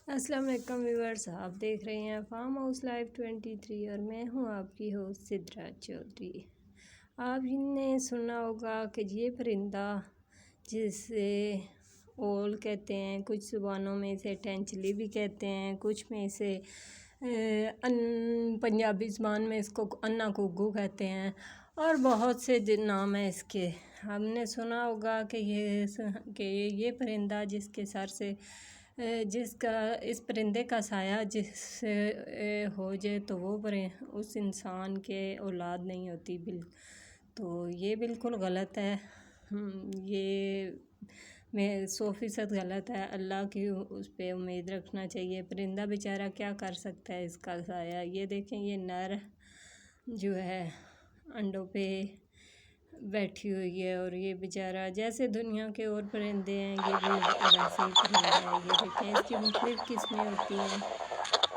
السلام علیکم ویورز، آپ دیکھ رہے ہیں فارم ہاؤس لائف 23 اور میں ہوں آپ کی ہوسٹ سدرا چودھری۔ آپ نے سنا ہوگا کہ یہ پرندہ جسے اول کہتے ہیں، کچھ زبانوں میں اسے ٹینچلی بھی کہتے ہیں، کچھ میں اسے پنجابی زبان میں اس کو انا گھگو کہتے ہیں اور بہت سے نام ہیں اس کے۔ ہم نے سنا ہوگا کہ یہ پرندہ جس کے سر سے اس پرندے کا سایہ جس سے ہو جائے تو وہ اس انسان کے اولاد نہیں ہوتی، تو یہ بالکل غلط ہے۔ یہ 100% غلط ہے۔ اللہ کی اس پہ امید رکھنا چاہیے۔ پرندہ بیچارہ کیا کر سکتا ہے اس کا سایہ؟ یہ دیکھیں، یہ نر جو ہے انڈوں پہ بیٹھی ہوئی ہے اور یہ بیچارہ جیسے دنیا کے اور پرندے ہیں یہ بھی ویسے ہی پرندہ ہے۔ یہ دیکھیں، اس کی مختلف قسمیں ہوتی ہیں۔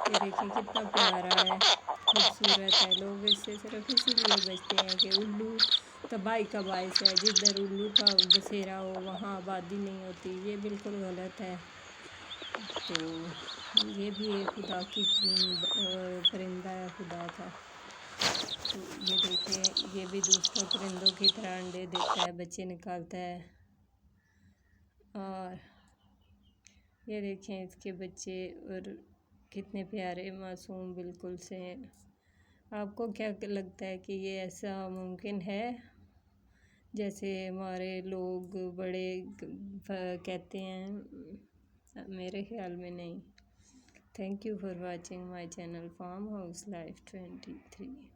یہ دیکھیں کتنا پیارا ہے، خوبصورت ہے۔ لوگ اس سے صرف اسی لیے بچتے ہیں کہ الو تباہی کا باعث ہے۔ جدھر الو کا بسیرا ہو وہاں آبادی نہیں ہوتی۔ یہ بالکل غلط ہے۔ تو یہ بھی ایک خدا کی پرندہ ہے، خدا کا۔ تو یہ دیکھیں، یہ بھی دوسروں پرندوں کی طرح انڈے دیتا ہے، بچے نکالتا ہے۔ اور یہ دیکھیں اس کے بچے اور کتنے پیارے معصوم بالکل سے ہیں۔ آپ کو کیا لگتا ہے کہ یہ ایسا ممکن ہے جیسے ہمارے لوگ بڑے کہتے ہیں؟ میرے خیال میں نہیں۔ Thank you for watching my channel farm house life 23۔